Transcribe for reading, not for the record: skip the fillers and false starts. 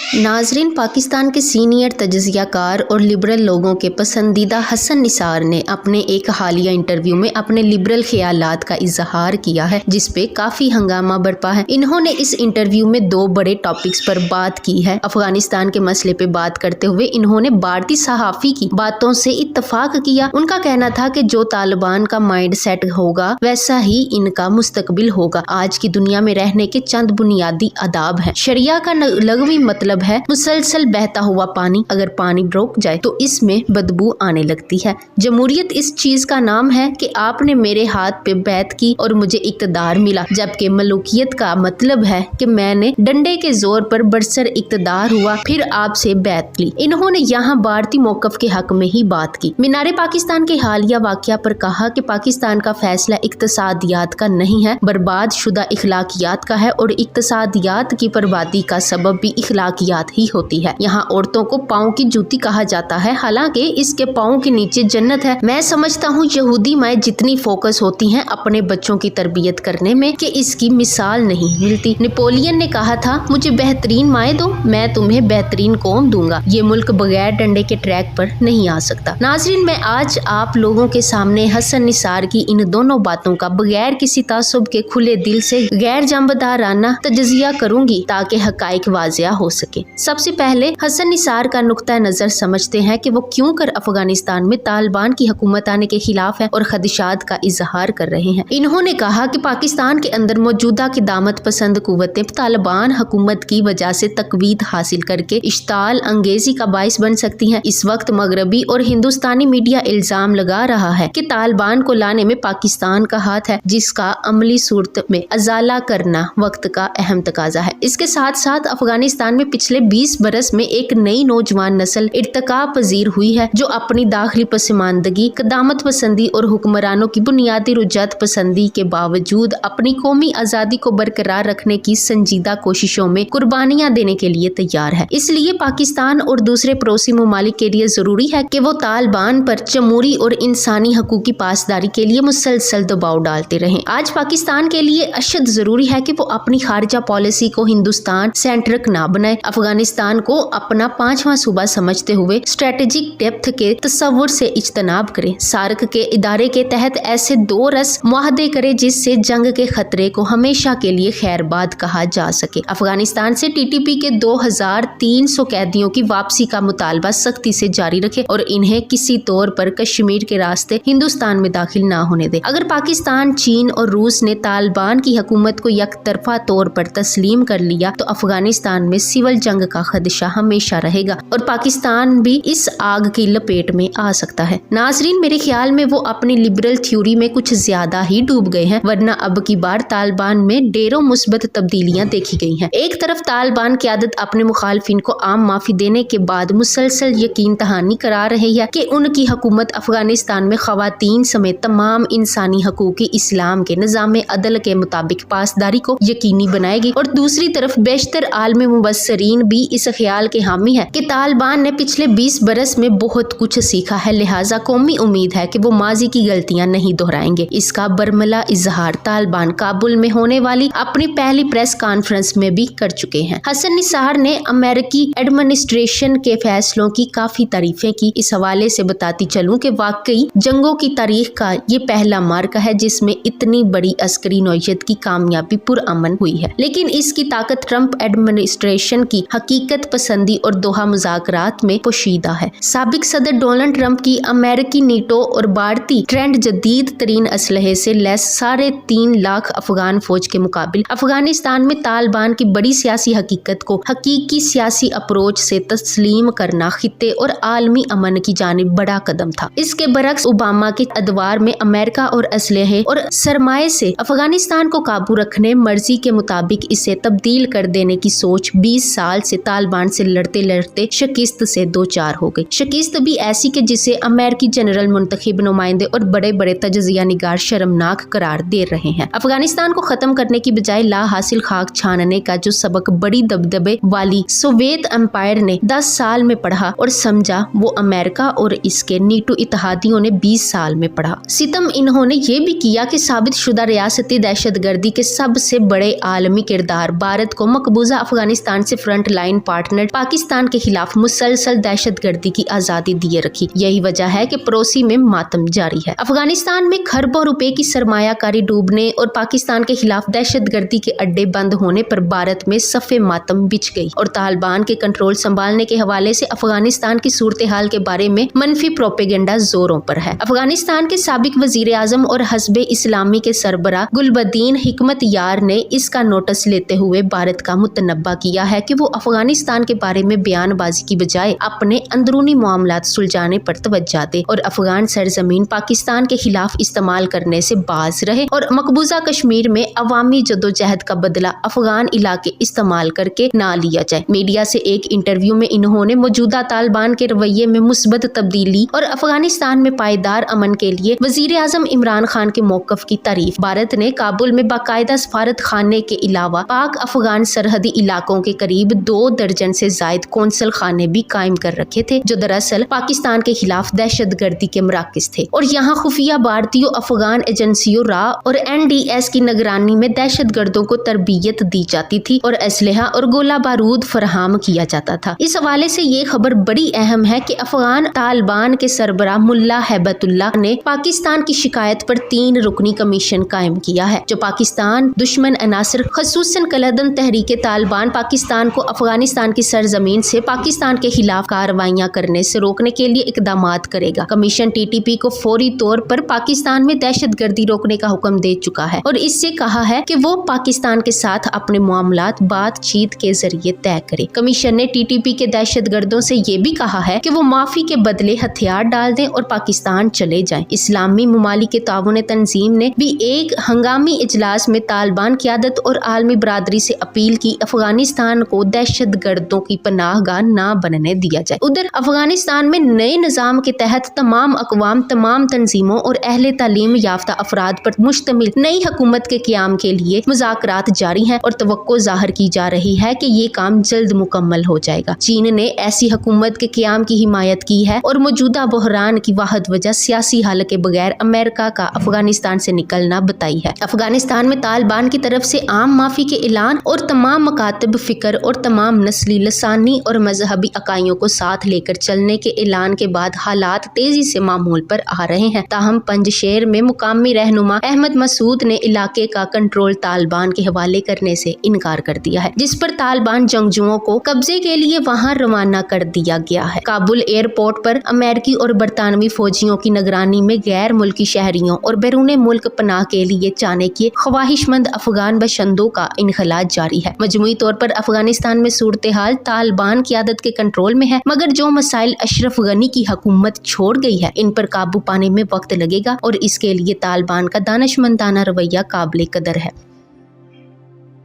नाजरीन, पाकिस्तान के सीनियर तजज़ियाकार और लिबरल लोगों के पसंदीदा हसन निसार ने अपने एक हालिया इंटरव्यू में अपने लिबरल ख्यालात का इजहार किया है, जिस पे काफ़ी हंगामा बरपा है। इन्होंने इस इंटरव्यू में दो बड़े टॉपिक्स पर बात की है। अफगानिस्तान के मसले पे बात करते हुए इन्होंने भारतीय सहाफ़ी की बातों से इत्तफाक किया। उनका कहना था कि जो तालिबान का माइंड सेट होगा वैसा ही इनका मुस्तकबिल होगा। आज की दुनिया में रहने के चंद बुनियादी आदाब है। शरिया का लगवी मतलब है मुसलसल बहता हुआ पानी। अगर पानी रुक जाए तो इसमें बदबू आने लगती है। जमहूरियत इस चीज का नाम है कि आपने मेरे हाथ पे बैत की और मुझे इक्तदार मिला, जबकि मलूकियत का मतलब है कि मैंने डंडे के जोर पर बरसर इक्तदार हुआ फिर आपसे बैत ली। इन्होंने यहाँ भारतीय मौकफ के हक में ही बात की। मीनारे पाकिस्तान के हालिया वाकया पर कहा कि पाकिस्तान का फैसला इक्तसादियात का नहीं है, बर्बाद शुदा इखलाकियात का है और इक्तसादियात की बर्बादी का सबब भी इखलाकियात ही होती है। यहाँ औरतों को पाँव की जूती कहा जाता है, हालांकि इसके पाँव के नीचे जन्नत है। मैं समझता हूँ यहूदी माएँ जितनी फोकस होती हैं अपने बच्चों की तरबियत करने में कि इसकी मिसाल नहीं मिलती। नेपोलियन ने कहा था, मुझे बेहतरीन माएँ दो, मैं तुम्हें बेहतरीन कौम दूंगा। ये मुल्क बगैर डंडे के ट्रैक पर नहीं आ सकता। नाजरीन, मैं आज आप लोगों के सामने हसन निसार की इन दोनों बातों का बगैर किसी तासुब के खुले दिल से गैर जांबदाराना तजज़िया करूंगी ताकि हकाइक वाज़िया हो सके। सबसे पहले हसन निसार का नुक्ता नजर समझते हैं कि वो क्यों कर अफगानिस्तान में तालिबान की हुकूमत आने के खिलाफ है और खदशात का इजहार कर रहे हैं। इन्होंने कहा कि पाकिस्तान के अंदर मौजूदा क़िदामत पसंद कुव्वतें तालिबान हुकूमत की वजह से तकवीद हासिल करके इश्ताल अंगेजी का बाइस बन सकती हैं। इस वक्त मगरबी और हिंदुस्तानी मीडिया इल्जाम लगा रहा है कि तालिबान को लाने में पाकिस्तान का हाथ है, जिसका अमली सूरत में अजाला करना वक्त का अहम तकाजा है। इसके साथ साथ अफगानिस्तान में पिछले 20 बरस में एक नई नौजवान नस्ल इर्तका पजीर हुई है, जो अपनी दाखिली पसमानदगी, क़दामत पसंदी और हुक्मरानों की बुनियादी रुजत पसंदी के बावजूद अपनी कौमी आज़ादी को बरकरार रखने की संजीदा कोशिशों में कुर्बानियां देने के लिए तैयार है। इसलिए पाकिस्तान और दूसरे पड़ोसी ममालिक के लिए जरूरी है कि वो तालिबान पर जमहूरी और इंसानी हकूक की पासदारी के लिए मुसलसल दबाव डालते रहें। आज पाकिस्तान के लिए अशद जरूरी है कि वो अपनी खारजा पॉलिसी को हिंदुस्तान सेंट्रिक ना बनाए। अफगानिस्तान को अपना 5वां सूबा समझते हुए स्ट्रेटेजिक डेप्थ के तस्वुर से इज्तनाब करे। सार्क के इदारे के तहत ऐसे दो रस मुआहदे करे जिससे जंग के खतरे को हमेशा के लिए खैरबाद कहा जा सके। अफगानिस्तान से टीटीपी के 2300 कैदियों की वापसी का मुतालबा सख्ती से जारी रखे और इन्हें किसी तौर पर कश्मीर के रास्ते हिंदुस्तान में दाखिल ना होने दे। अगर पाकिस्तान, चीन और रूस ने तालिबान की हुकूमत को यकतरफा तौर पर तस्लीम कर लिया तो अफगानिस्तान में सिविल जंग का खदशा हमेशा रहेगा और पाकिस्तान भी इस आग की लपेट में आ सकता है। नाजरीन, मेरे ख्याल में वो अपनी लिबरल थ्योरी में कुछ ज्यादा ही डूब गए हैं, वरना अब की बार तालिबान में ढेरों मुस्बत तब्दीलियां देखी गई हैं। एक तरफ तालिबान क़यादत अपने मुखालफिन को आम माफी देने के बाद मुसलसल यकीन दहानी करा रही है कि उनकी हुकूमत अफगानिस्तान में खवातीन समेत तमाम इंसानी हकूक इस्लाम के निज़ाम अदल के मुताबिक पासदारी को यकीनी बनाएगी, और दूसरी तरफ बेशतर आलमी मुबस्सरीन भी इस ख्याल के हामी है कि तालिबान ने पिछले 20 बरस में बहुत कुछ सीखा है, लिहाजा कौमी उम्मीद है कि वो माजी की गलतियां नहीं दोहराएंगे। इसका बरमला इजहार तालिबान काबुल में होने वाली अपनी पहली प्रेस कॉन्फ्रेंस में भी कर चुके हैं। हसन निसार ने अमेरिकी एडमिनिस्ट्रेशन के फैसलों की काफी तारीफें की। इस हवाले से बताती चलूं कि वाकई जंगों की तारीख का ये पहला मार्का है जिसमें इतनी बड़ी अस्करी नौयत की कामयाबी पुरअमन हुई है, लेकिन इसकी ताकत ट्रंप एडमिनिस्ट्रेशन की हकीकत पसंदी और दोहा मुज़ाकरात में पोशीदा है। साबिक सदर डोनाल्ड ट्रंप की अमेरिकी नीटो और भारतीय ट्रेंड जदीद तरीन असलहे से लैस 3.5 लाख अफगान फौज के मुकाबिल अफगानिस्तान में तालिबान की बड़ी सियासी हकीकत को हकीकी सियासी अप्रोच से तस्लीम करना खित्ते और आलमी अमन की जानिब बड़ा कदम था। इसके बरक्स ओबामा के अदवार में अमेरिका और असलहे और सरमाए से अफगानिस्तान को काबू रखने, मर्जी के मुताबिक इसे तब्दील कर देने की सोच 20 साल से तालिबान से लड़ते लड़ते शिकस्त से दो चार हो गई। शिकस्त भी ऐसी कि जिसे अमेरिकी जनरल मुंतखब नुमाइंदे और बड़े बड़े तजज़िया निगार शर्मनाक करार दे रहे हैं। अफगानिस्तान को खत्म करने की बजाय ला हासिल खाक छानने का जो सबक बड़ी दबदबे वाली सोवियत एम्पायर ने 10 साल में पढ़ा और समझा, वो अमेरिका और इसके नीटो इत्तेहादियों ने 20 साल में पढ़ा। सितम इन्होंने ये भी किया कि साबित शुदा रियासती दहशतगर्दी के सबसे बड़े आलमी किरदार बार भारत को मकबूजा अफगानिस्तान से फ्रंट लाइन पार्टनर पाकिस्तान के खिलाफ मुसलसल दहशतगर्दी की आजादी दिए रखी। यही वजह है कि पड़ोसी में मातम जारी है। अफगानिस्तान में खरबों रुपए की सरमायाकारी डूबने और पाकिस्तान के खिलाफ दहशतगर्दी के अड्डे बंद होने पर भारत में सफ़े मातम बिछ गई और तालिबान के कंट्रोल संभालने के हवाले से अफगानिस्तान की सूरत हाल के बारे में मनफी प्रोपेगेंडा जोरों पर है। अफगानिस्तान के साबिक वजीर आजम और हस्बे इस्लामी के सरबराह गुलबदीन हिकमत यार ने इसका नोटिस लेते हुए भारत का मुतनब्बा किया है कि वो अफगानिस्तान के बारे में बयानबाजी की बजाय अपने अंदरूनी मामलात सुलझाने पर तवज्जो दे और अफगान सरजमीन पाकिस्तान के खिलाफ इस्तेमाल करने से बाज रहे और मकबूजा कश्मीर में अवामी जदोजहद का बदला अफगान इलाके इस्तेमाल करके ना लिया जाए। मीडिया से एक इंटरव्यू में इन्होंने मौजूदा तालिबान के रवैये में मुस्बत तब्दीली और अफगानिस्तान में पायदार अमन के लिए वजीर आजम इमरान खान के मौकफ की तारीफ। भारत ने काबुल में बाकायदा सफारत खाने के अलावा पाक अफगान सरहदी इलाकों के करीब 2 दर्जन से जायद कौंसल खाने भी कायम कर रखे थे जो दरअसल पाकिस्तान के खिलाफ दहशतगर्दी के मराकज थे और यहाँ खुफिया भारतीय अफगान एजेंसियों रा और NDS की निगरानी में दहशतगर्दों को तरबियत दी जाती थी और असलहा और गोला बारूद फराहम किया जाता था। इस हवाले से ये खबर बड़ी अहम है कि अफगान तालिबान के सरबराह मुल्ला हैबतुल्लाह ने पाकिस्तान की शिकायत पर 3 रुकनी कमीशन कायम किया है जो पाकिस्तान दुश्मन अनासर खसूसन कलदन तहरीके तालिबान पाकिस्तान को अफगानिस्तान की सरजमीन से पाकिस्तान के खिलाफ कार्रवाइयां करने से रोकने के लिए इकदाम करेगा। कमीशन TTP को फौरी तौर पर पाकिस्तान में दहशतगर्दी रोकने का हुक्म दे चुका है और इससे कहा है कि वो पाकिस्तान के साथ अपने मामलात बातचीत के जरिए तय करे। कमीशन ने TTP के दहशतगर्दों से ये भी कहा है कि वो माफी के बदले हथियार डाल दें और पाकिस्तान चले जाएं। इस्लामी मुमालिक के ताउन तंजीम ने भी एक हंगामी इजलास में तालिबान क़यादत और आलमी बरादरी से अपील की अफगानिस्तान को दहशतगर्दों की पनाहगाह ना बनने दिया जाए। उधर अफगानिस्तान में नए निज़ाम के तहत तमाम अक़वाम, तमाम तंजीमों और अहले तालीम याफ्ता अफराद पर मुश्तमिल नई हुकूमत के क़याम के लिए मुज़ाकरात जारी हैं और तवक्को ज़ाहिर की जा रही है कि ये काम जल्द मुकम्मल हो जाएगा। चीन ने ऐसी हुकूमत के क़याम की हिमायत की है और मौजूदा बहरान की वाहिद वजह सियासी हल के बगैर अमेरिका का अफगानिस्तान से निकलना बताई है। अफगानिस्तान में तालिबान की तरफ से आम माफी के ऐलान और तमाम मकातब फिक्र और तमाम नस्ली, लसानी और मजहबी इकाइयों को साथ लेकर चलने के ऐलान के बाद हालात तेजी से मामूल पर आ रहे हैं। ताहम पंजशेर में मुकामी रहनुमा अहमद मसूद ने इलाके का कंट्रोल तालिबान के हवाले करने से इनकार कर दिया है जिस पर तालिबान जंगजुओं को कब्जे के लिए वहां रवाना कर दिया गया है। काबुल एयरपोर्ट पर अमेरिकी और बरतानवी फौजियों की निगरानी में गैर मुल्की शहरियों और बैरून मुल्क पनाह के लिए जाने के ख्वाहिशमंद अफगान बशिंदों का इनखला जारी है। मजमूई तौर पर अफगानिस्तान में सूरत हाल तालिबान क़यादत के कंट्रोल में है मगर जो मसाइल अशरफ गनी की हुकूमत छोड़ गई है इन पर काबू पाने में वक्त लगेगा और इसके लिए तालिबान का दानिशमंदाना रवैया काबिल कदर है।